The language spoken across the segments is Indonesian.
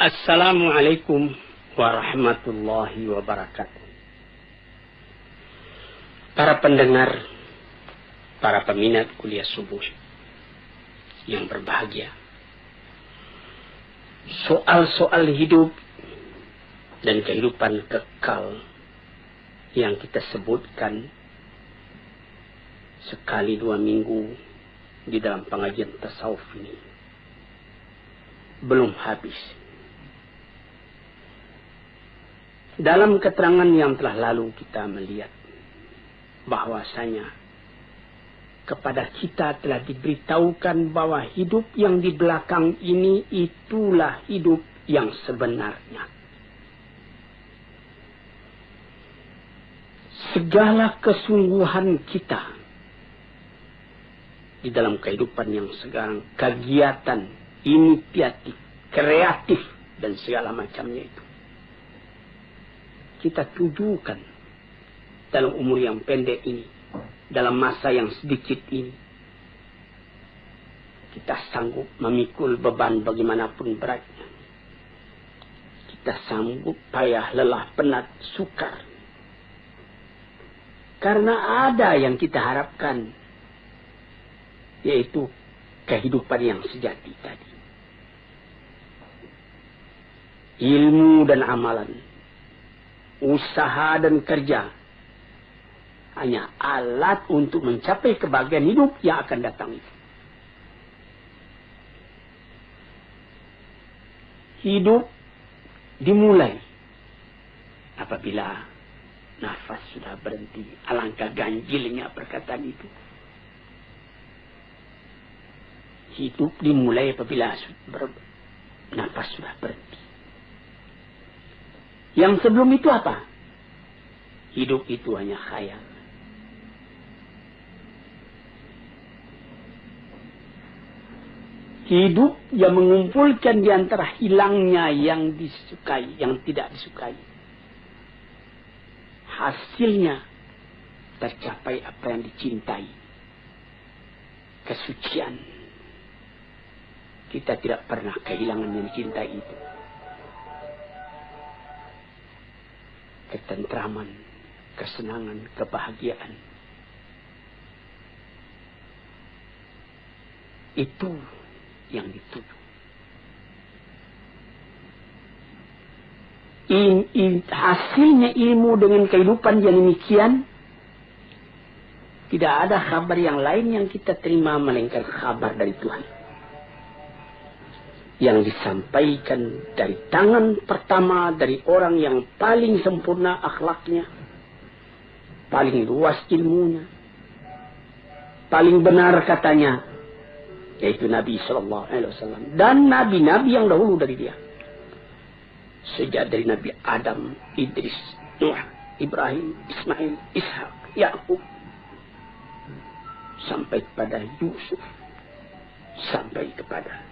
Assalamualaikum warahmatullahi wabarakatuh. Para pendengar, para peminat kuliah subuh yang berbahagia. Soal-soal hidup dan kehidupan kekal yang kita sebutkan sekali 2 minggu di dalam pengajian tasawuf ini belum habis. Dalam keterangan yang telah lalu kita melihat bahwasanya kepada kita telah diberitahukan bahwa hidup yang di belakang ini itulah hidup yang sebenarnya. Segala kesungguhan kita di dalam kehidupan yang sekarang, kegiatan, inisiatif, kreatif, dan segala macamnya itu, kita tujukan dalam umur yang pendek ini, dalam masa yang sedikit ini. Kita sanggup memikul beban bagaimanapun beratnya. Kita sanggup payah, lelah, penat, sukar. Karena ada yang kita harapkan, yaitu kehidupan yang sejati tadi. Ilmu dan amalan, usaha dan kerja hanya alat untuk mencapai kebahagiaan hidup yang akan datang itu. Hidup dimulai apabila nafas sudah berhenti. Alangkah ganjilnya perkataan itu. Hidup dimulai apabila nafas sudah berhenti. Yang sebelum itu apa? Hidup itu hanya khayal. Hidup yang mengumpulkan di antara hilangnya yang disukai, yang tidak disukai. Hasilnya tercapai apa yang dicintai. Kesucian. Kita tidak pernah kehilangan yang dicintai itu. Ketentraman, kesenangan, kebahagiaan. Itu yang dituju. Hasilnya ilmu dengan kehidupan yang demikian, tidak ada kabar yang lain yang kita terima melainkan kabar dari Tuhan. Yang disampaikan dari tangan pertama dari orang yang paling sempurna akhlaknya, paling luas ilmunya, paling benar katanya, yaitu Nabi Sallallahu Alaihi Wasallam dan nabi-nabi yang dahulu dari dia. Sejak dari Nabi Adam, Idris, Nuh, Ibrahim, Ismail, Ishak, Yakub, sampai kepada Yusuf, sampai kepada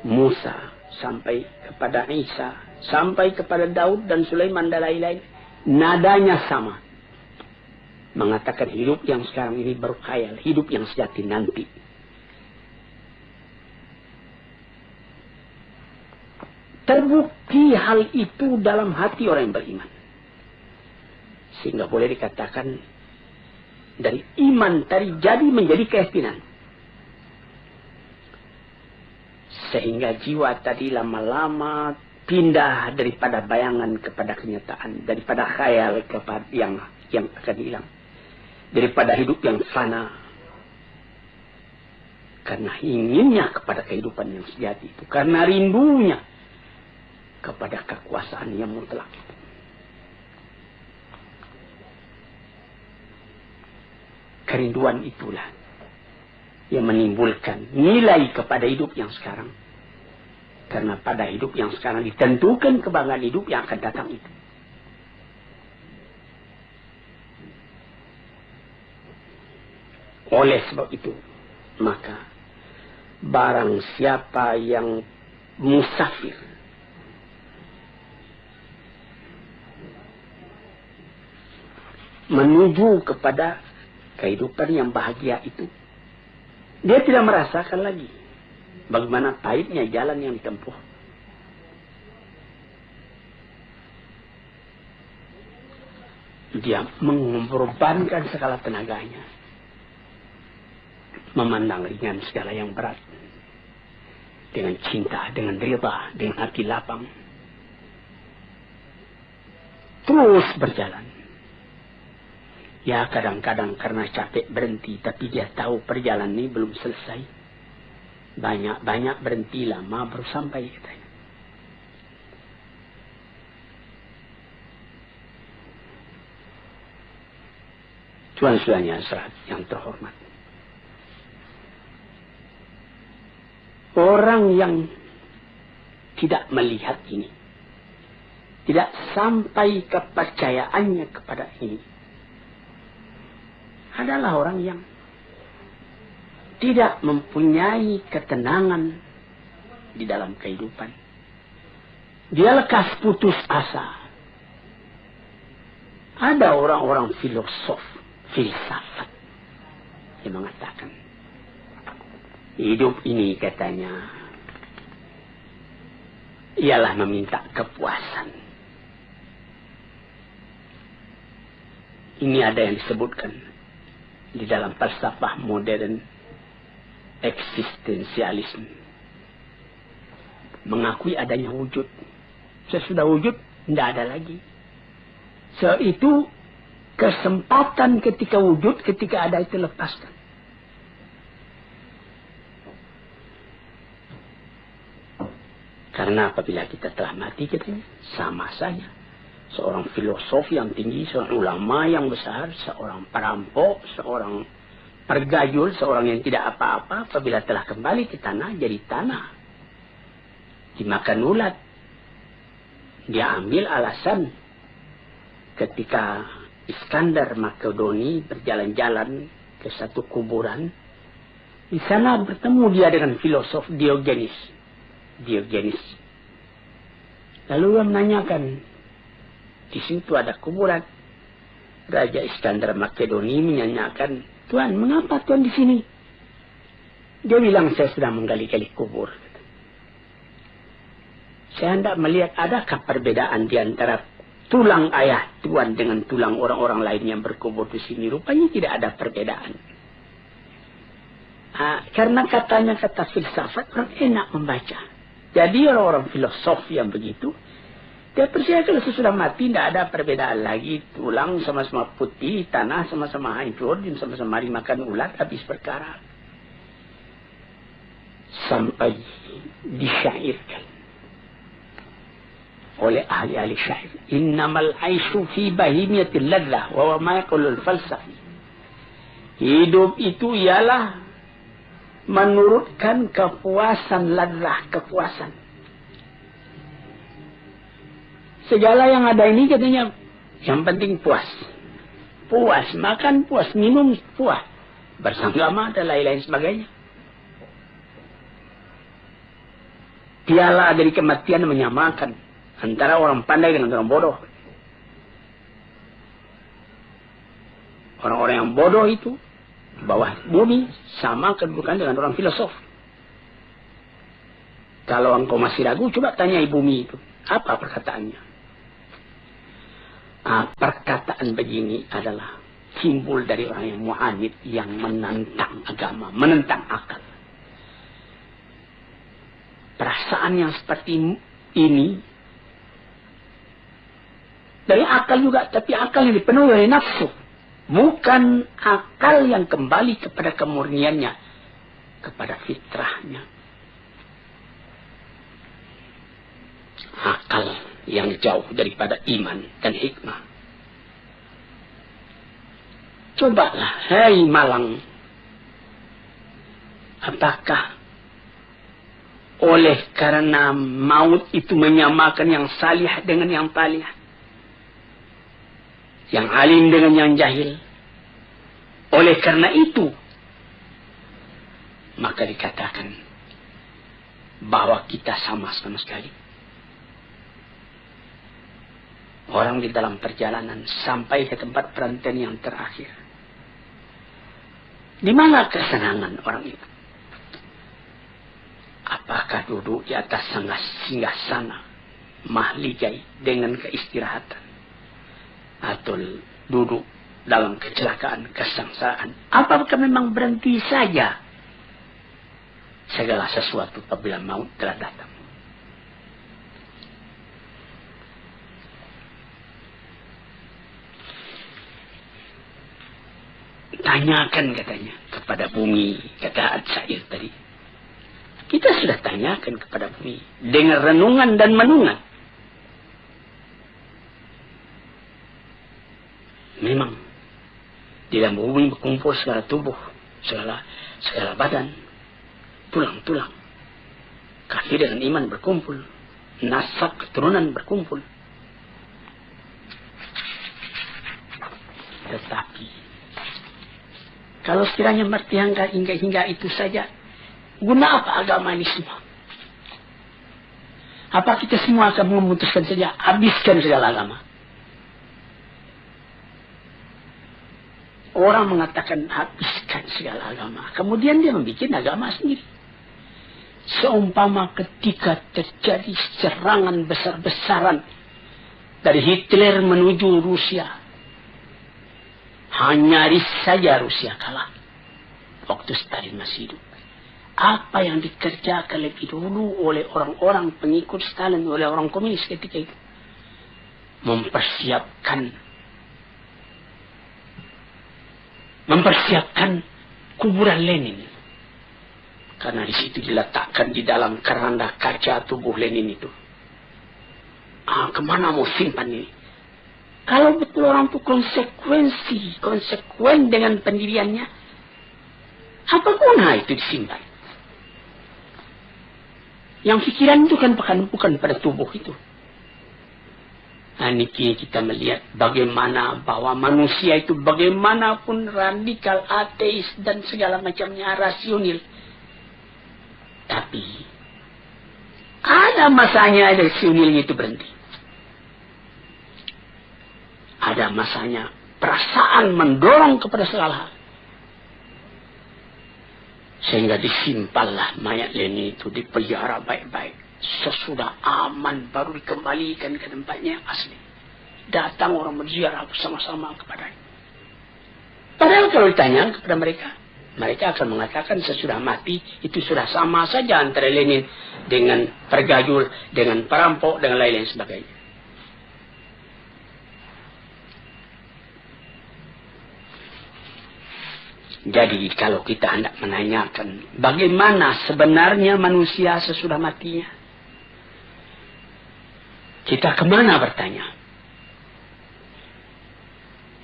Musa, sampai kepada Isa, sampai kepada Daud dan Sulaiman dan lain-lain. Nadanya sama. Mengatakan hidup yang sekarang ini baru khayal, hidup yang sejati nanti. Terbukti hal itu dalam hati orang yang beriman. Sehingga boleh dikatakan dari iman tadi jadi menjadi keyakinan. Sehingga jiwa tadi lama-lama pindah daripada bayangan kepada kenyataan, daripada khayal kepada yang akan hilang, daripada hidup yang fana. Karena inginnya kepada kehidupan yang sejati itu, karena rindunya kepada kekuasaan yang mutlak. Kerinduan itulah yang menimbulkan nilai kepada hidup yang sekarang. Karena pada hidup yang sekarang ditentukan kebanggaan hidup yang akan datang itu. Oleh sebab itu, maka barang siapa yang musafir, menuju kepada kehidupan yang bahagia itu, dia tidak merasakan lagi bagaimana pahitnya jalan yang ditempuh. Dia mengorbankan segala tenaganya, memandang ringan segala yang berat, dengan cinta, dengan rida, dengan hati lapang, terus berjalan. Ya kadang-kadang karena capek berhenti, tapi dia tahu perjalanan ini belum selesai. Banyak berhenti lama baru sampai, katanya. Tuan-tuannya saudara yang terhormat, orang yang tidak melihat ini, tidak sampai kepercayaannya kepada ini, adalah orang yang tidak mempunyai ketenangan di dalam kehidupan. Dia lekas putus asa. Ada orang-orang filsafat yang mengatakan, hidup ini, katanya, ialah meminta kepuasan. Ini ada yang disebutkan di dalam falsafah modern, eksistensialisme. Mengakui adanya wujud. Sesudah wujud, tidak ada lagi. Itu kesempatan ketika wujud, ketika ada itu lepaskan. Karena apabila kita telah mati, katanya, sama saja. Seorang filosof yang tinggi, seorang ulama yang besar, seorang perampok, seorang pergayul, seorang yang tidak apa-apa, apabila telah kembali ke tanah, jadi tanah. Dimakan ulat. Dia ambil alasan ketika Iskandar Makedoni berjalan-jalan ke satu kuburan. Di sana bertemu dia dengan filosof Diogenes. Lalu dia menanyakan, di situ ada kuburan. Raja Iskandar Makedoni menanyakan, Tuan, mengapa Tuan di sini? Dia bilang, saya sedang menggali-gali kubur. Saya hendak melihat adakah perbedaan di antara tulang ayah Tuan dengan tulang orang-orang lain yang berkubur di sini. Rupanya tidak ada perbedaan. Karena katanya kata filsafat, orang enak membaca. Jadi orang-orang filosof yang begitu, dia percaya kalau sesudah mati tidak ada perbedaan lagi. Tulang sama-sama putih, tanah sama-sama hancur, dan sama-sama dimakan ulat, habis perkara. Sampai disyairkan oleh ahli-ahli syair, innamal aisyu fi bahimiyatil ladzah wa ma yaqulul falsafi. Hidup itu ialah menurutkan kepuasan, ladzah, kepuasan. Segala yang ada ini, katanya, yang penting puas. Puas makan, puas minum, puas bersanggama dan lain-lain sebagainya. Piala dari kematian menyamakan antara orang pandai dengan orang bodoh. Orang-orang yang bodoh itu di bawah bumi sama kedudukan dengan orang filosof. Kalau engkau masih ragu, coba tanyai bumi itu. Apa perkataannya? Perkataan begini adalah simbol dari orang yang mu'anid, yang menentang agama, menentang akal. Perasaan yang seperti ini dari akal juga, tapi akal yang dipenuhi oleh nafsu, bukan akal yang kembali kepada kemurniannya, kepada fitrahnya. Akal yang jauh daripada iman dan hikmah. Cobalah, hai Malang, apakah oleh karena maut itu menyamakan yang salih dengan yang talih, yang alim dengan yang jahil? Oleh karena itu, maka dikatakan bahwa kita sama sekali. Orang di dalam perjalanan sampai ke tempat perantaian yang terakhir. Di mana kesenangan orang itu? Apakah duduk di atas singgasana mahligai dengan keistirahatan? atau duduk dalam kecelakaan, kesengsaraan. Apakah memang berhenti saja segala sesuatu apabila maut telah datang? Tanyakan katanya kepada bumi, kata Ad-Syair tadi. Kita sudah tanyakan kepada bumi dengan renungan dan menungan. Memang di dalam bumi berkumpul segala tubuh, segala badan, tulang-tulang. Kafir dengan iman berkumpul, nasab keturunan berkumpul. Tetapi kalau sekiranya bertiangkan hingga itu saja, guna apa agama ini semua? Apa kita semua akan memutuskan saja, habiskan segala agama? Orang mengatakan habiskan segala agama. Kemudian dia membuat agama sendiri. Seumpama ketika terjadi serangan besar-besaran dari Hitler menuju Rusia. Nyaris saja Rusia kalah. Waktu Stalin masih hidup. Apa yang dikerjakan lebih dulu oleh orang-orang pengikut Stalin, oleh orang komunis ketika itu? Mempersiapkan kuburan Lenin. Karena di situ diletakkan di dalam keranda kaca tubuh Lenin itu. Kemana mau simpan ini? Kalau betul orang itu konsekuen dengan pendiriannya, apa guna itu disimpan? Yang pikiran itu kan bukan pada tubuh itu. Nah, ini kita melihat bagaimana bahwa manusia itu bagaimanapun radikal, ateis, dan segala macamnya rasional. Tapi ada masanya rasionalnya itu berhenti. Ada masanya perasaan mendorong kepada segala hal. Sehingga disimpanlah mayat Lenin itu, dipelihara baik-baik. Sesudah aman baru dikembalikan ke tempatnya yang asli. Datang orang berziarah bersama-sama kepadanya. Padahal kalau ditanya kepada mereka, mereka akan mengatakan sesudah mati itu sudah sama saja antara Lenin dengan pergajul, dengan perampok, dengan lain-lain sebagainya. Jadi kalau kita hendak menanyakan bagaimana sebenarnya manusia sesudah matinya, kita kemana bertanya?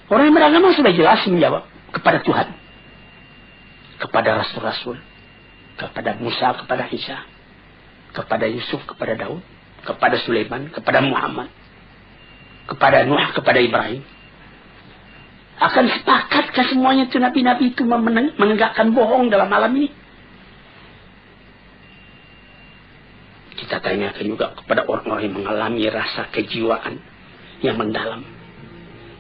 Orang yang beragama sudah jelas menjawab kepada Tuhan, kepada Rasul-Rasul, kepada Musa, kepada Isa, kepada Yusuf, kepada Daud, kepada Sulaiman, kepada Muhammad, kepada Nuh, kepada Ibrahim. Akan sepakatkah semuanya itu nabi-nabi itu menegakkan bohong dalam alam ini? Kita tanyakan juga kepada orang-orang yang mengalami rasa kejiwaan yang mendalam,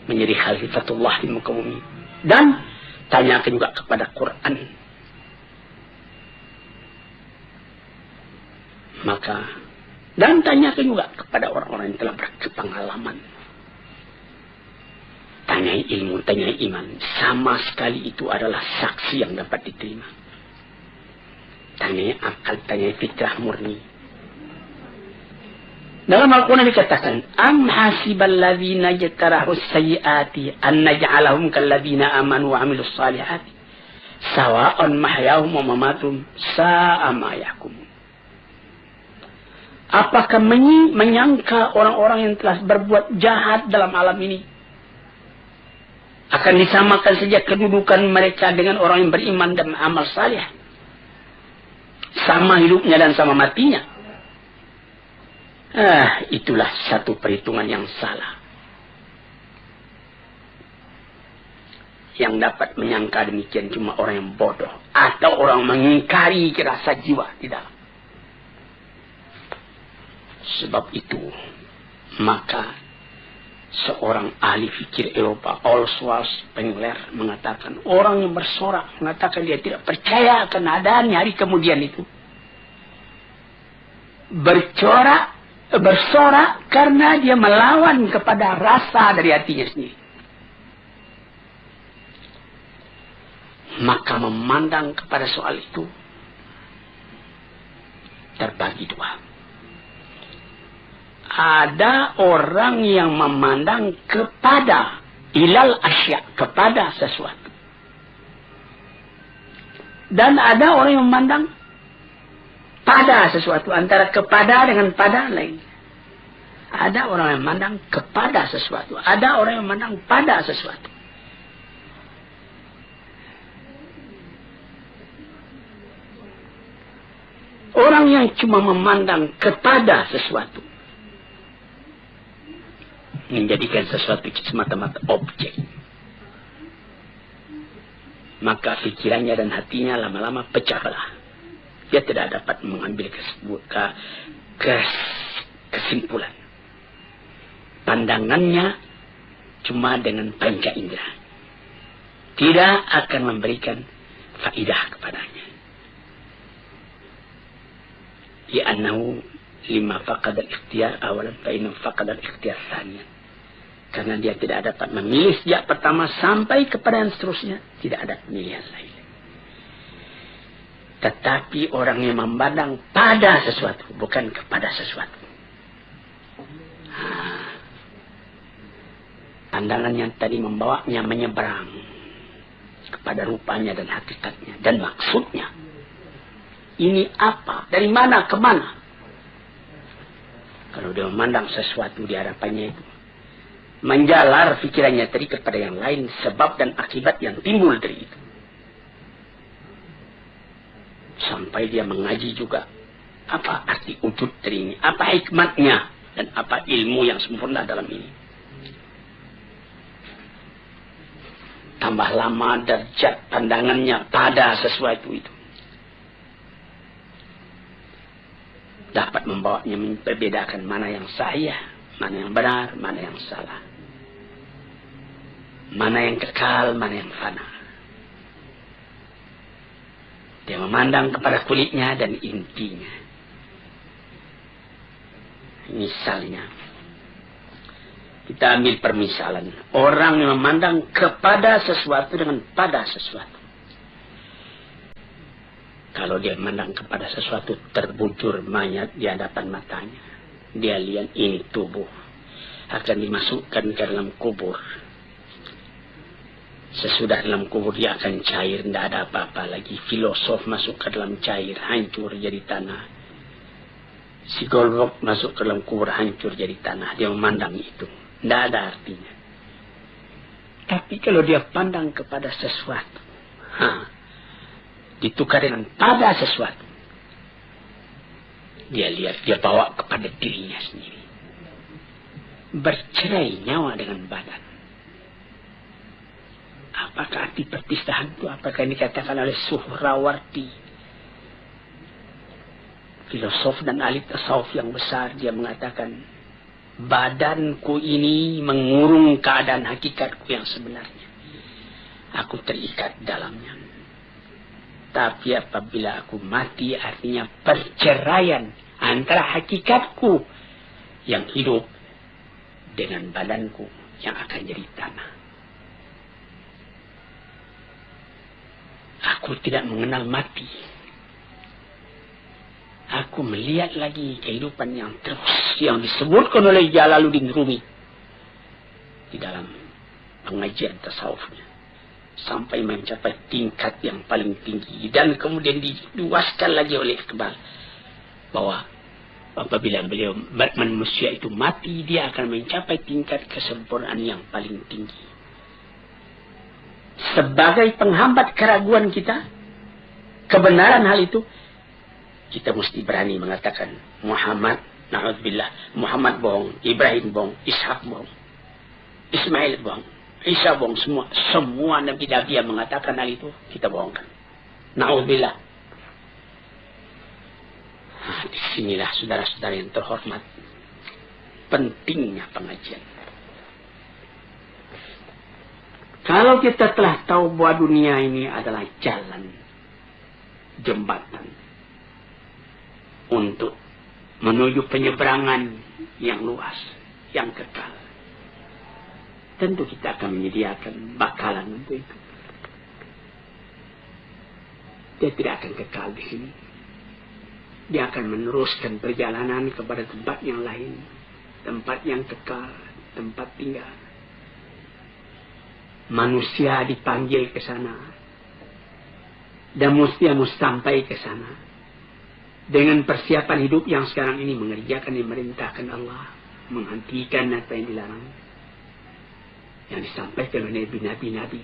menjadi khalifatullah di muka bumi. Dan tanyakan juga kepada Quran. Dan tanyakan juga kepada orang-orang yang telah berpengalaman. Tanyai ilmu, tanyai iman. Sama sekali itu adalah saksi yang dapat diterima. Tanyai akal, tanyai fitrah murni. Dalam Al-Quran dikatakan, Am hasibal ladhina jatarahus sayyiati an naj'alahum kalladhina amanu wa amilus salihati sawa'an mahyahum wa mamatum sa'a ma yahkumun. Apakah menyangka orang-orang yang telah berbuat jahat dalam alam ini akan disamakan saja kedudukan mereka dengan orang yang beriman dan amal salih? Sama hidupnya dan sama matinya. Itulah satu perhitungan yang salah. Yang dapat menyangka demikian cuma orang yang bodoh atau orang mengingkari rasa jiwa di dalam. Sebab itu, maka seorang ahli fikir Eropa, Oswald Spengler, mengatakan orang yang bersorak, mengatakan dia tidak percaya akan adanya hari kemudian itu, bercorak bersorak karena dia melawan kepada rasa dari hatinya sendiri. Maka memandang kepada soal itu terbagi dua. Ada orang yang memandang kepada ilal asya, kepada sesuatu. Dan ada orang yang memandang pada sesuatu, antara kepada dengan pada lain. Ada orang yang memandang kepada sesuatu, ada orang yang memandang pada sesuatu. Orang yang cuma memandang kepada sesuatu, menjadikan sesuatu semata-mata objek, maka pikirannya dan hatinya lama-lama pecah belah. Dia tidak dapat mengambil kesimpulan. Pandangannya cuma dengan panca indera, tidak akan memberikan faidah kepadanya. Li'annahu lima faqad al-ikhtiyar awalan fa'innahu faqad al-ikhtiyar thaniyan. Karena dia tidak dapat memilih sejak pertama sampai kepada yang seterusnya, tidak ada pemilihan lain. Tetapi orang yang memandang pada sesuatu, bukan kepada sesuatu. Pandangan yang tadi membawanya menyeberang kepada rupanya dan hakikatnya dan maksudnya. Ini apa? Dari mana ke mana? Kalau dia memandang sesuatu di hadapannya itu, menjalar pikirannya tadi kepada yang lain, sebab dan akibat yang timbul dari itu. Sampai dia mengaji juga apa arti wujud dari ini, apa hikmatnya, dan apa ilmu yang sempurna dalam ini. Tambah lama derajat pandangannya pada sesuatu itu, dapat membawanya membedakan mana yang sahih, mana yang benar, mana yang salah, mana yang kekal, mana yang fana. Dia memandang kepada kulitnya dan intinya. Misalnya, kita ambil permisalan. Orang yang memandang kepada sesuatu dengan pada sesuatu. Kalau dia memandang kepada sesuatu, terbujur mayat di hadapan matanya. Dia lihat ini tubuh akan dimasukkan ke dalam kubur. Sesudah dalam kubur dia akan cair, tidak ada apa-apa lagi. Filosof masuk ke dalam cair, hancur jadi tanah. Psikolog masuk ke dalam kubur, hancur jadi tanah. Dia memandang itu, tidak ada artinya. Tapi kalau dia pandang kepada sesuatu, ditukar dengan pada sesuatu, dia lihat, dia bawa kepada dirinya sendiri. Bercerai nyawa dengan badan. Apakah arti perpisahan itu? Apakah ini dikatakan oleh Suhrawardi, filosof dan ahli tasawuf yang besar? Dia mengatakan, badanku ini mengurung keadaan hakikatku yang sebenarnya. Aku terikat dalamnya. Tapi apabila aku mati, artinya perceraian antara hakikatku yang hidup dengan badanku yang akan jadi tanah. Aku tidak mengenal mati. Aku melihat lagi kehidupan yang terus, yang disebutkan oleh Jalaluddin Rumi di dalam pengajian tasawufnya, sampai mencapai tingkat yang paling tinggi. Dan kemudian diluaskan lagi oleh Iqbal bahwa apabila beliau manusia itu mati, dia akan mencapai tingkat kesempurnaan yang paling tinggi. Sebagai penghambat keraguan kita, kebenaran hal itu, kita mesti berani mengatakan Muhammad, na'udzubillah, Muhammad bohong, Ibrahim bohong, Ishak bohong, Ismail bohong, Isa bohong, semua nabi-nabi yang mengatakan hal itu, kita bohongkan. Na'udzubillah. Disinilah saudara-saudara yang terhormat, pentingnya pengajian. Kalau kita telah tahu bahwa dunia ini adalah jalan, jembatan untuk menuju penyeberangan yang luas, yang kekal. Tentu kita akan menyediakan bakalan untuk itu. Dia tidak akan kekal di sini. Dia akan meneruskan perjalanan kepada tempat yang lain, tempat yang kekal, tempat tinggal. Manusia dipanggil ke sana, dan mesti sampai ke sana dengan persiapan hidup yang sekarang ini, mengerjakan yang dimerintahkan Allah, menghentikan apa yang dilarang, yang disampaikan oleh nabi-nabi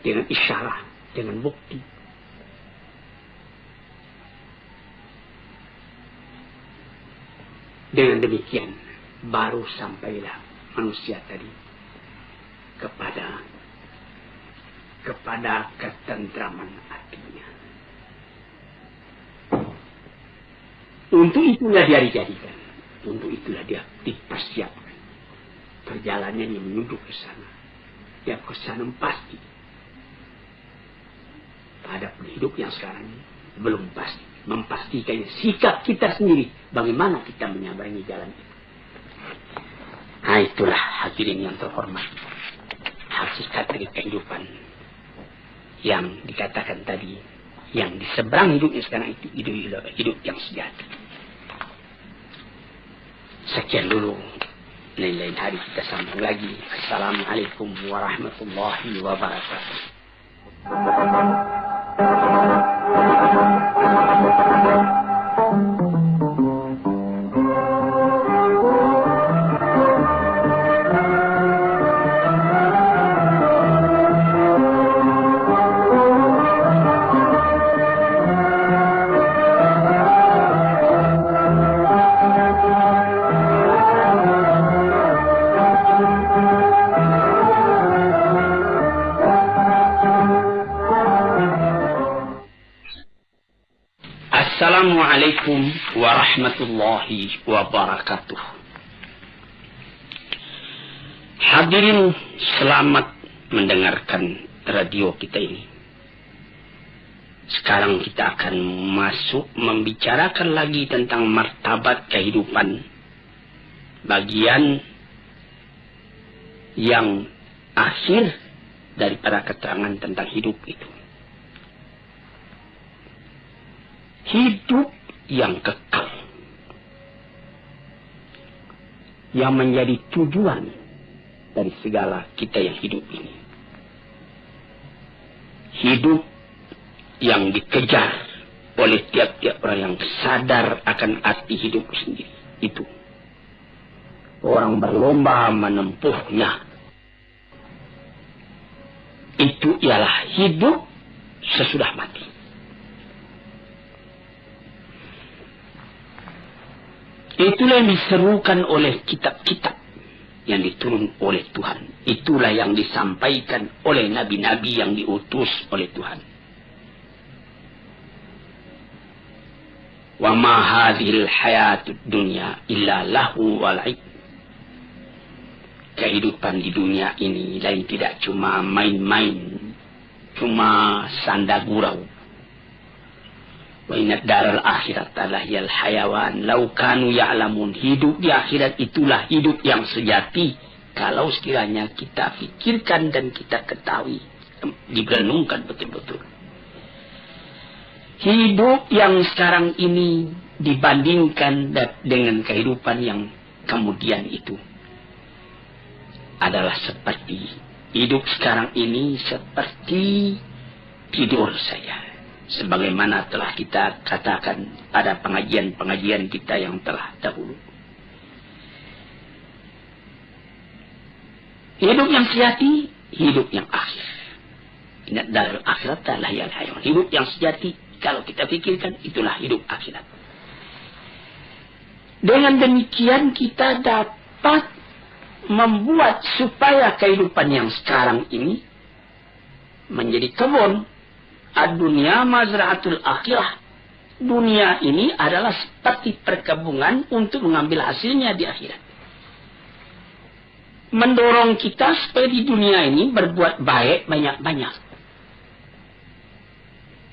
dengan isyarat, dengan bukti. Dengan demikian baru sampailah manusia tadi kepada ketentraman hatinya. Untuk itulah dia dijadikan, untuk itulah dia dipersiapkan. Perjalanannya menuju ke sana. Dia ke sana pasti. Pada hidup yang sekarang ini belum pasti. Memastikannya sikap kita sendiri, bagaimana kita menyabangi jalan itu. Nah, itulah hadirin yang terhormat, hakikat dari kehidupan yang dikatakan tadi, yang di seberang hidupnya sekarang itu hidup yang sejati. Sekian dulu, lain-lain hari kita sambung lagi. Assalamualaikum warahmatullahi wabarakatuh. Assalamualaikum warahmatullahi wabarakatuh. Hadirin, selamat mendengarkan radio kita ini. Sekarang kita akan masuk membicarakan lagi tentang martabat kehidupan, bagian yang akhir daripada keterangan tentang hidup itu. Hidup yang kekal, yang menjadi tujuan dari segala kita yang hidup ini. Hidup yang dikejar oleh tiap-tiap orang yang sadar akan arti hidup sendiri. Itu orang berlomba menempuhnya. Itu ialah hidup sesudah mati. Itulah yang diserukan oleh kitab-kitab yang diturun oleh Tuhan. Itulah yang disampaikan oleh nabi-nabi yang diutus oleh Tuhan. Wa ma hadhil hayatud dunya illa lahu wa la'ib. Kehidupan di dunia ini lain tidak cuma main-main, cuma sanda gurau. Wa inna daral akhirat lahiyal hayawan law kanu ya'lamun. Hidup di akhirat itulah hidup yang sejati kalau sekiranya kita fikirkan dan kita ketahui, direnungkan betul-betul. Hidup yang sekarang ini dibandingkan dengan kehidupan yang kemudian itu adalah seperti hidup sekarang ini seperti tidur saja. Sebagaimana telah kita katakan pada pengajian-pengajian kita yang telah dahulu. Hidup yang sejati, hidup yang akhir. Inna daral akhirat lahiyal hayawan. Hidup yang sejati, kalau kita pikirkan, itulah hidup akhirat. Dengan demikian kita dapat membuat supaya kehidupan yang sekarang ini menjadi kebun. Ad-dunya mazra'atul akhirah. Dunia ini adalah seperti perkebunan untuk mengambil hasilnya di akhirat. Mendorong kita supaya di dunia ini berbuat baik banyak-banyak.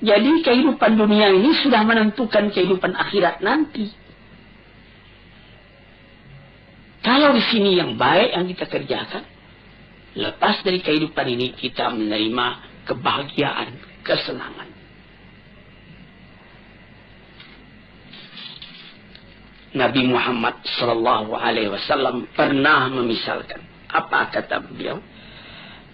Jadi kehidupan dunia ini sudah menentukan kehidupan akhirat nanti. Kalau di sini yang baik yang kita kerjakan, lepas dari kehidupan ini kita menerima kebahagiaan, kesenangan. Nabi Muhammad sallallahu alaihi wasallam pernah memisalkan. Apa kata beliau?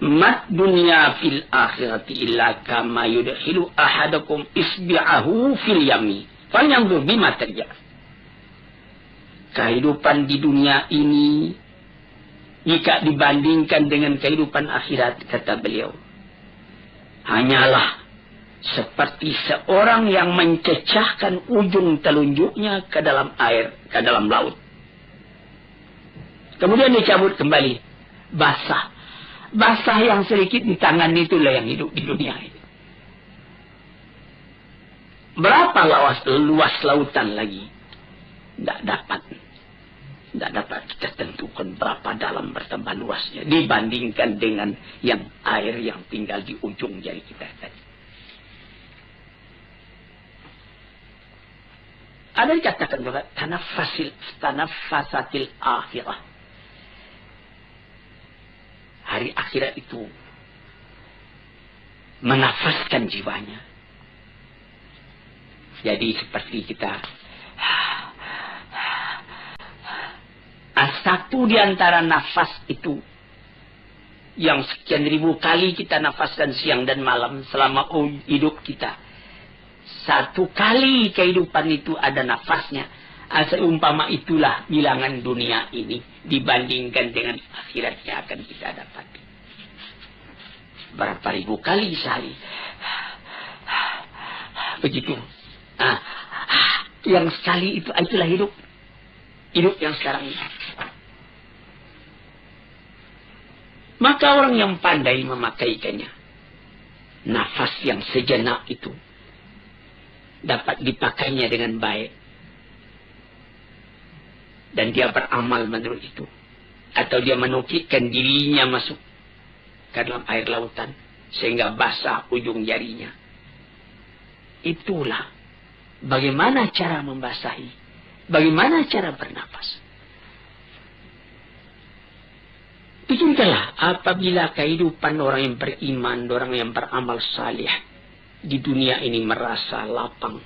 Mat dunya fil akhirati illa kama yudkhilu ahadakum isbi'ahu fil yami. Falyanzur bima terjadi. Kehidupan di dunia ini jika dibandingkan dengan kehidupan akhirat, kata beliau, hanyalah seperti seorang yang mencecahkan ujung telunjuknya ke dalam air, ke dalam laut. Kemudian dicabut kembali. Basah. Basah yang sedikit di tangan itulah yang hidup di dunia ini. Berapa luas lautan lagi? Tidak dapat kita tentukan berapa dalam bertambah luasnya dibandingkan dengan yang air yang tinggal di ujung jari kita tadi. Ada dikatakan juga tanaffasatil akhirah. Hari akhirat itu menafaskan jiwanya. Jadi seperti kita satu di antara nafas itu yang sekian ribu kali kita nafaskan siang dan malam selama hidup kita. Satu kali kehidupan itu ada nafasnya. Seumpama itulah bilangan dunia ini dibandingkan dengan akhirat yang akan kita dapati. Berapa ribu kali sehari. Begitu. Yang sekali itu itulah hidup. Hidup yang sekarang ini. Maka orang yang pandai memakaikannya, nafas yang sejenak itu dapat dipakainya dengan baik. Dan dia beramal menurut itu. Atau dia menukikkan dirinya masuk ke dalam air lautan sehingga basah ujung jarinya. Itulah bagaimana cara membasahi, bagaimana cara bernafas. Begitulah apabila kehidupan orang yang beriman, orang yang beramal salih di dunia ini merasa lapang,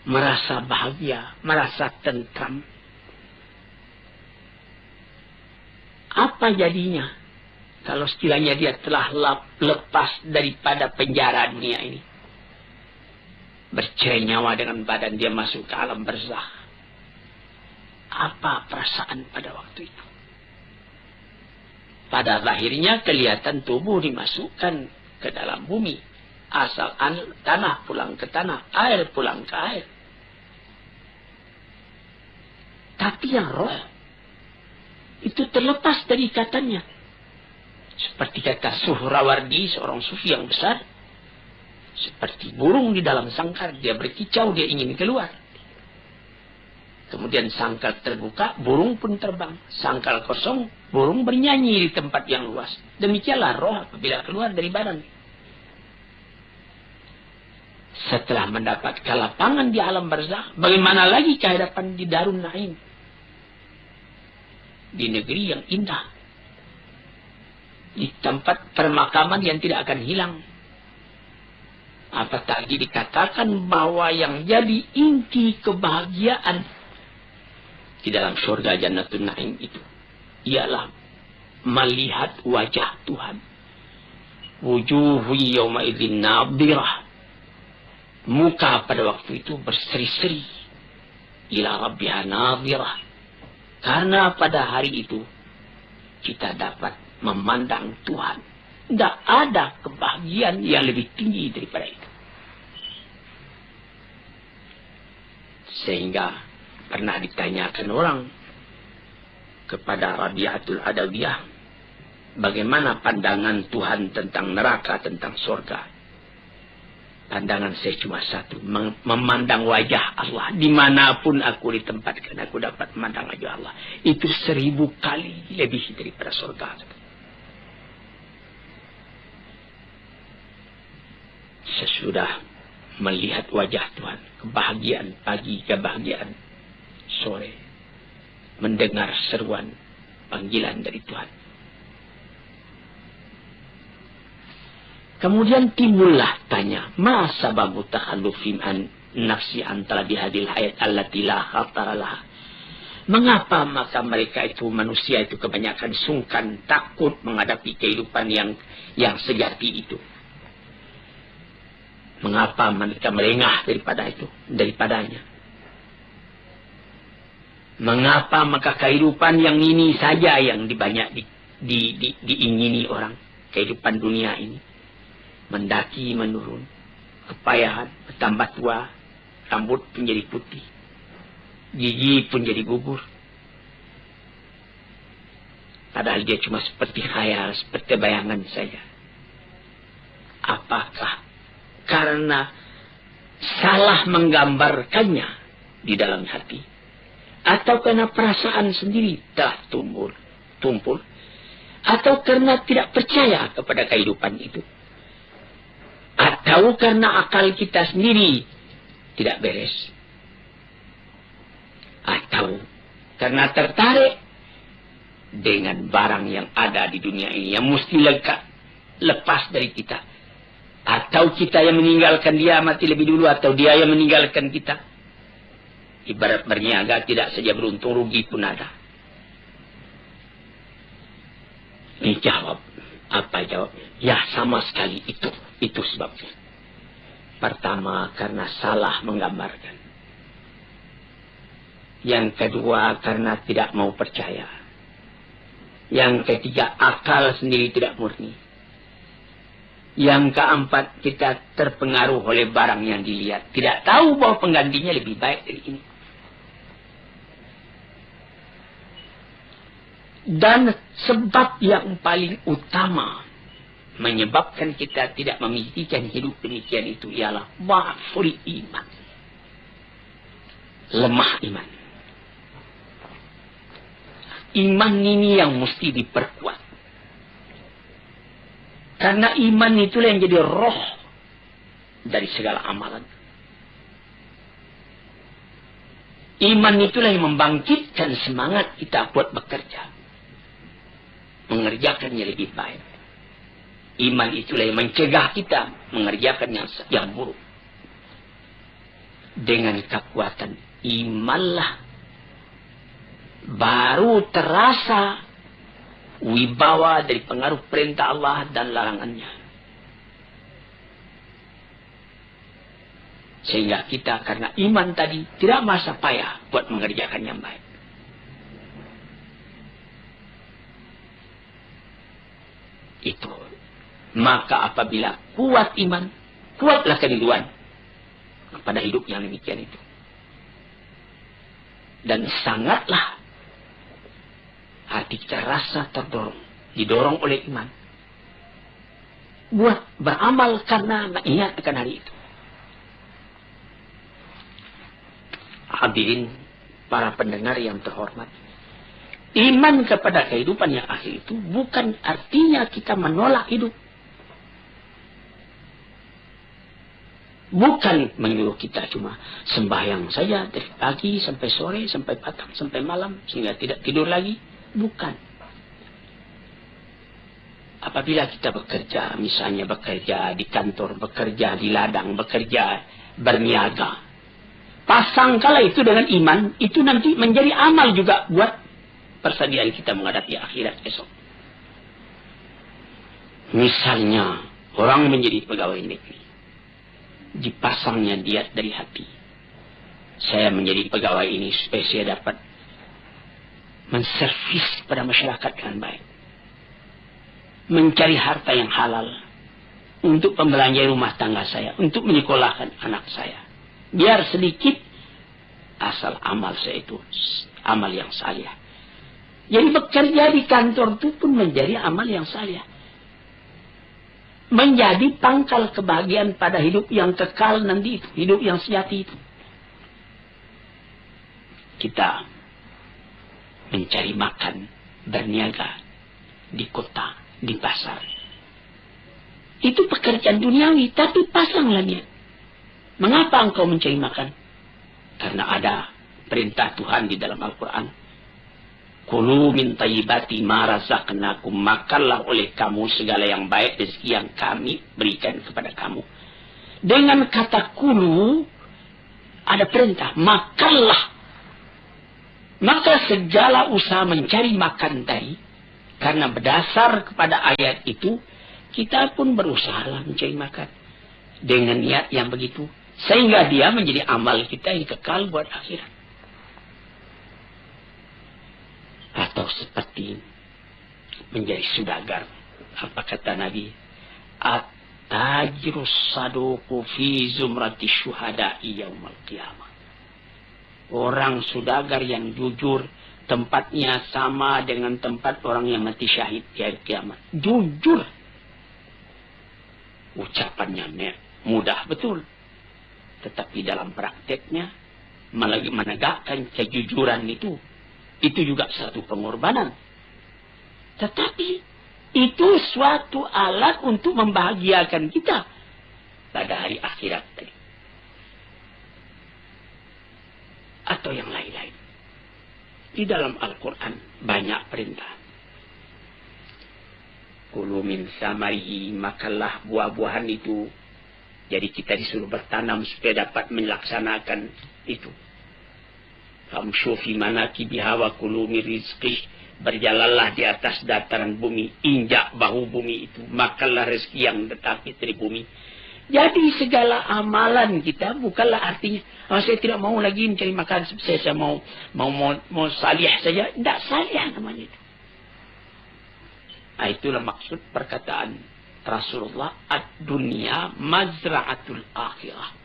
merasa bahagia, merasa tentram. Apa jadinya kalau sekiranya dia telah lepas daripada penjara dunia ini? Bercerai nyawa dengan badan dia masuk ke alam barzakh. Apa perasaan pada waktu itu? Pada akhirnya kelihatan tubuh dimasukkan ke dalam bumi. Asal tanah pulang ke tanah, air pulang ke air. Tapi yang roh itu terlepas dari ikatannya. Seperti kata Suhrawardi, seorang sufi yang besar. Seperti burung di dalam sangkar, dia berkicau, dia ingin keluar. Kemudian sangkar terbuka, burung pun terbang. Sangkar kosong, burung bernyanyi di tempat yang luas. Demikianlah roh apabila keluar dari badan. Setelah mendapat kelapangan di alam barzakh, bagaimana lagi kehadapan di Darun Naim? Di negeri yang indah. Di tempat permakaman yang tidak akan hilang. Apatah dikatakan bahwa yang jadi inti kebahagiaan di dalam surga Jannatul Naim itu ialah melihat wajah Tuhan. Wujuhu yawma idzin nadhirah. Muka pada waktu itu berseri-seri. Ila rabbiha nadhirah. Karena pada hari itu kita dapat memandang Tuhan. Tidak ada kebahagiaan yang lebih tinggi daripada itu. Sehingga pernah ditanyakan orang kepada Rabi'atul Adawiyah, bagaimana pandangan Tuhan tentang neraka, tentang surga. Pandangan saya cuma satu, memandang wajah Allah. Dimanapun aku ditempatkan, aku dapat memandang wajah Allah. Itu 1000 kali lebih daripada surga. Sesudah melihat wajah Tuhan, kebahagiaan pagi, kebahagiaan sore, mendengar seruan panggilan dari Tuhan. Kemudian timbullah tanya, ma sababu takhallufin an nafsi antara bihadil hayat allati la khatara laha. Mengapa maka mereka itu, manusia itu kebanyakan sungkan, takut menghadapi kehidupan yang sejati itu? Mengapa mereka melengah daripadanya? Mengapa maka kehidupan yang ini saja yang diingini orang, kehidupan dunia ini? Mendaki menurun, kepayahan, bertambah tua, rambut pun jadi putih, gigi pun jadi gugur. Padahal dia cuma seperti khayal, seperti bayangan saja. Apakah karena salah menggambarkannya di dalam hati, atau karena perasaan sendiri telah tumpul, atau karena tidak percaya kepada kehidupan itu, atau karena akal kita sendiri tidak beres, atau karena tertarik dengan barang yang ada di dunia ini yang mesti lepas dari kita, atau kita yang meninggalkan dia mati lebih dulu, atau dia yang meninggalkan kita. Ibarat berniaga, tidak saja beruntung, rugi pun ada. Ini jawab. Apa jawabnya? Ya, sama sekali itu sebabnya. Pertama, karena salah menggambarkan. Yang kedua, karena tidak mau percaya. Yang ketiga, akal sendiri tidak murni. Yang keempat, kita terpengaruh oleh barang yang dilihat. Tidak tahu bahwa penggantinya lebih baik dari ini. Dan sebab yang paling utama menyebabkan kita tidak memilikikan hidup demikian itu ialah dha'ful iman. Lemah iman. Iman ini yang mesti diperkuat. Karena iman itulah yang jadi roh dari segala amalan. Iman itulah yang membangkitkan semangat kita buat bekerja, mengerjakannya lebih baik. Iman itulah yang mencegah kita mengerjakan yang buruk. Dengan kekuatan imanlah baru terasa wibawa dari pengaruh perintah Allah dan larangannya. Sehingga kita karena iman tadi tidak merasa payah buat mengerjakan yang baik. Itu. Maka apabila kuat iman, kuatlah kerinduan kepada hidup yang demikian itu. Dan sangatlah hati kita rasa didorong oleh iman. Buat beramal karena ingat akan hari itu. Hadirin para pendengar yang terhormat. Iman kepada kehidupan yang akhir itu bukan artinya kita menolak hidup. Bukan menyuruh kita cuma sembahyang saja dari pagi sampai sore, sampai petang, sampai malam, sehingga tidak tidur lagi. Bukan. Apabila kita bekerja, misalnya bekerja di kantor, bekerja di ladang, bekerja berniaga, pasangkala itu dengan iman, itu nanti menjadi amal juga buat persediaan kita menghadapi akhirat esok. Misalnya, orang menjadi pegawai negeri, dipasangnya diat dari hati. Saya menjadi pegawai ini supaya saya dapat menservis pada masyarakat dengan baik. Mencari harta yang halal untuk pembelanja rumah tangga saya, untuk menyekolahkan anak saya. Biar sedikit, asal amal saya itu amal yang saleh. Jadi bekerja di kantor itu pun menjadi amal yang saleh. Menjadi pangkal kebahagiaan pada hidup yang kekal nanti itu, hidup yang sejati itu. Kita mencari makan, berniaga di kota, di pasar. Itu pekerjaan duniawi, tapi pasanglah niat. Mengapa engkau mencari makan? Karena ada perintah Tuhan di dalam Al-Quran. Kulu min thayyibati ma razaqnakum, makanlah oleh kamu segala yang baik rezeki yang kami berikan kepada kamu. Dengan kata kulu ada perintah, makanlah. Maka segala usaha mencari makan tadi, karena berdasar kepada ayat itu, kita pun berusaha mencari makan dengan niat yang begitu, sehingga dia menjadi amal kita yang kekal buat akhirat. Atau seperti menjadi saudagar. Apa kata Nabi? At-tajirus saduqu fi zumrati syuhada'i yaumal qiyamah. Orang saudagar yang jujur, tempatnya sama dengan tempat orang yang mati syahid di hari kiamat. Jujur. Ucapannya mudah betul. Tetapi dalam prakteknya, menegakkan kejujuran itu juga satu pengorbanan. Tetapi itu suatu alat untuk membahagiakan kita pada hari akhirat tadi. Atau yang lain-lain. Di dalam Al-Quran banyak perintah. Kulu min samarihi, makanlah buah-buahan itu. Jadi kita disuruh bertanam supaya dapat melaksanakan itu. Famshu fi manakibiha wa kulu min rizqih, berjalanlah di atas dataran bumi, injak bahu bumi itu, makanlah rezeki yang datang dari bumi. Jadi segala amalan kita bukanlah artinya saya tidak mau lagi mencari makan, saya mau salih saja. Tidak salih namanya itu. Itulah maksud perkataan Rasulullah, ad-dunya mazra'atul akhirah.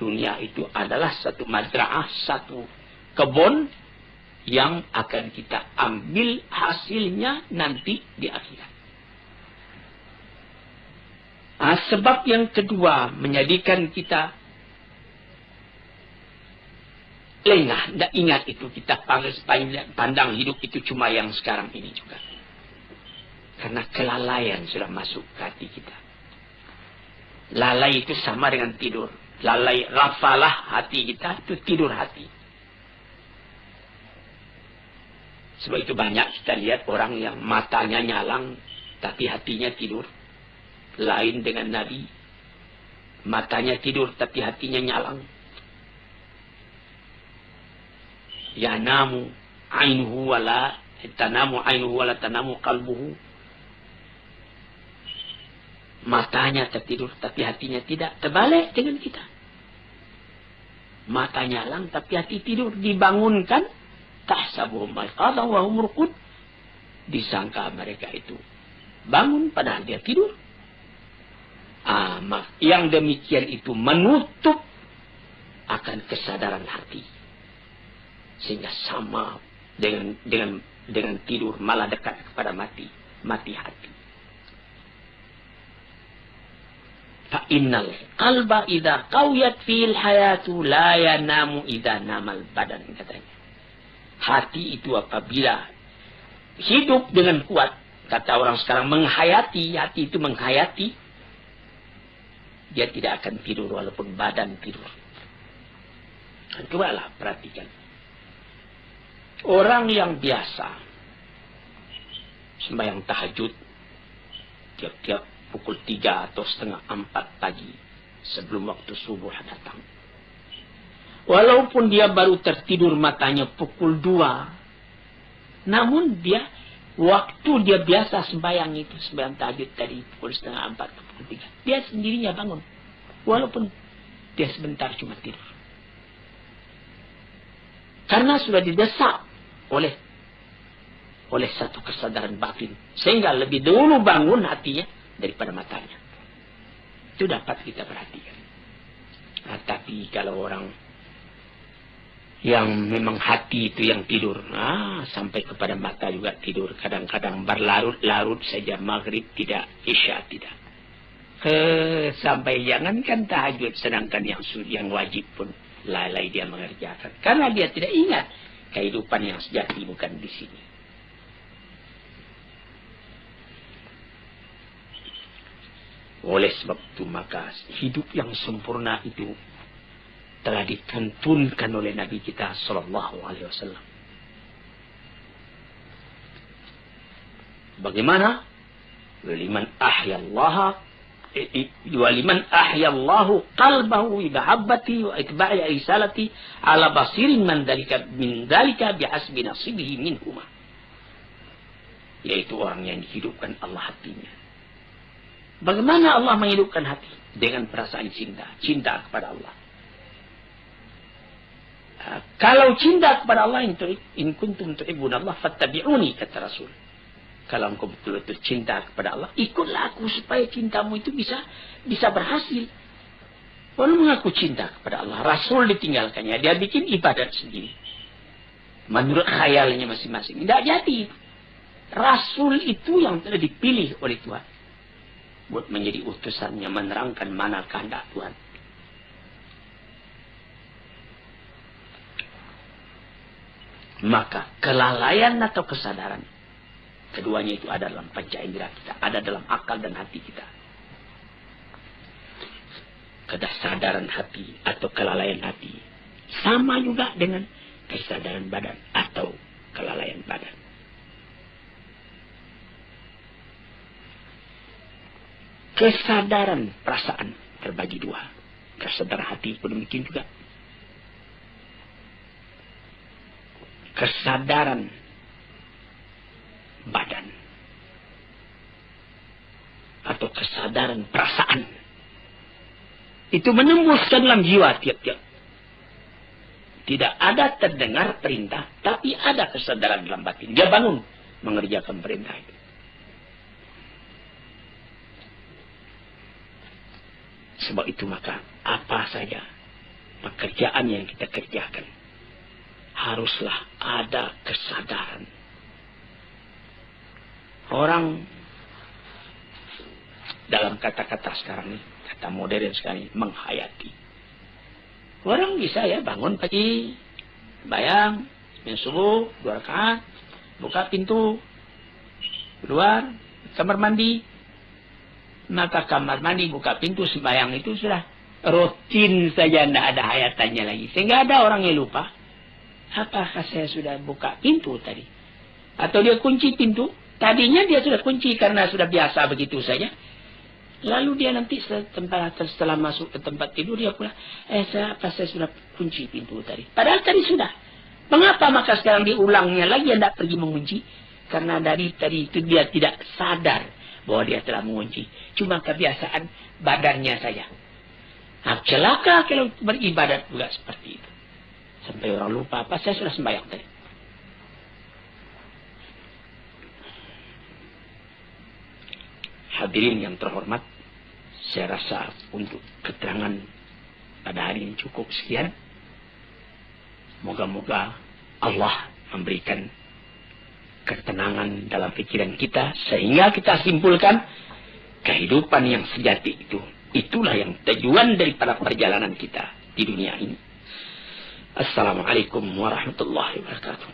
Dunia itu adalah satu mazra'ah, satu kebun yang akan kita ambil hasilnya nanti di akhirat. Sebab yang kedua menjadikan kita lengah. Tidak ingat itu, kita pandang hidup itu cuma yang sekarang ini juga. Karena kelalaian sudah masuk ke hati kita. Lalai itu sama dengan tidur. Lalai, rafalah hati kita, itu tidur hati. Sebab itu banyak kita lihat orang yang matanya nyalang, tapi hatinya tidur. Lain dengan Nabi. Matanya tidur, tapi hatinya nyalang. Yanamu ainuhu wala tanamu qalbuhu. Matanya tertidur, tapi hatinya tidak. Terbalik dengan kita. Mata nyalang, tapi hati tidur. Dibangunkan. Tahsabuhum aiqadhan wa hum ruqud. Disangka mereka itu bangun, padahal dia tidur. Yang demikian itu menutup akan kesadaran hati. Sehingga sama dengan tidur, malah dekat kepada mati hati. Fa innal qalba idza qawiyat fil hayatu la yanamu idza namal badan, katanya. Hati itu apabila hidup dengan kuat, kata orang sekarang menghayati, hati itu menghayati, dia tidak akan tidur walaupun badan tidur. Cobalah perhatikan. Orang yang biasa sembahyang tahajud tiap-tiap pukul 3 atau setengah 4 pagi sebelum waktu subuh datang. Walaupun dia baru tertidur matanya pukul 2, namun waktu dia biasa sembahyang itu, sembahyang tahajud tadi pukul setengah 4 atau pukul 3, dia sendirinya bangun. Walaupun dia sebentar cuma tidur. Karena sudah didesak oleh satu kesadaran batin. Sehingga lebih dulu bangun hatinya daripada matanya. Itu dapat kita perhatikan. Tapi kalau orang yang memang hati itu yang tidur, sampai kepada mata juga tidur. Kadang-kadang berlarut-larut saja, maghrib tidak, isya tidak. Sampai jangankan tahajud, sedangkan yang wajib pun lalai dia mengerjakan. Karena dia tidak ingat kehidupan yang sejati bukan di sini. Oleh sebab itu maka hidup yang sempurna itu telah dituntunkan oleh Nabi kita Sallallahu Alaihi Wasallam. Bagaimana? Waliman ahyallahu qalbahu bi mahabbati wa itba'i risalati ala basirin min dalika bihasbi nasibihi minhuma. Yaitu orang yang dihidupkan Allah hatinya. Bagaimana Allah menghidupkan hati? Dengan perasaan cinta kepada Allah. Kalau cinta kepada Allah, in kuntum tuhibbunallah fattabi'uni, kata Rasul. Kalau engkau betul-betul cinta kepada Allah, ikutlah aku supaya cintamu itu bisa berhasil. Walau mengaku cinta kepada Allah, Rasul ditinggalkannya, dia bikin ibadat sendiri. Menurut khayalnya masing-masing. Tidak jadi. Rasul itu yang telah dipilih oleh Tuhan buat menjadi utusannya, menerangkan mana kehendak Tuhan. Maka kelalaian atau kesadaran, keduanya itu ada dalam panca indera kita, ada dalam akal dan hati kita. Kesadaran hati atau kelalaian hati sama juga dengan kesadaran badan atau kelalaian badan. Kesadaran perasaan terbagi dua. Kesadaran hati pun demikian juga. Kesadaran badan atau kesadaran perasaan itu menembus ke dalam jiwa tiap-tiap. Tidak ada terdengar perintah, tapi ada kesadaran dalam batin. Dia bangun mengerjakan perintah itu. Sebab itu maka apa saja pekerjaan yang kita kerjakan, haruslah ada kesadaran. Orang dalam kata-kata sekarang ini, kata modern sekali, menghayati. Orang bisa ya bangun pagi, bayang, subuh, 2 rakaat, buka pintu, keluar, kamar mandi. Maka kamar mandi, buka pintu, sembahyang itu sudah rutin saja, tidak ada hayatannya lagi. Sehingga ada orang yang lupa, apakah saya sudah buka pintu tadi? Atau dia kunci pintu? Tadinya dia sudah kunci karena sudah biasa begitu saja. Lalu dia nanti setelah masuk ke tempat tidur, dia pula, saya sudah kunci pintu tadi. Padahal tadi sudah. Mengapa maka sekarang diulangnya lagi, tidak pergi mengunci? Karena dari tadi itu dia tidak sadar bahwa dia telah mengunci. Cuma kebiasaan badannya saja. Nah, celaka kalau beribadat juga seperti itu. Sampai orang lupa, saya sudah sembahyang tadi. Hadirin yang terhormat, saya rasa untuk keterangan pada hari ini cukup sekian. Moga-moga Allah memberikan ketenangan dalam pikiran kita, sehingga kita simpulkan kehidupan yang sejati itu. Itulah yang tujuan daripada perjalanan kita di dunia ini. Assalamualaikum warahmatullahi wabarakatuh.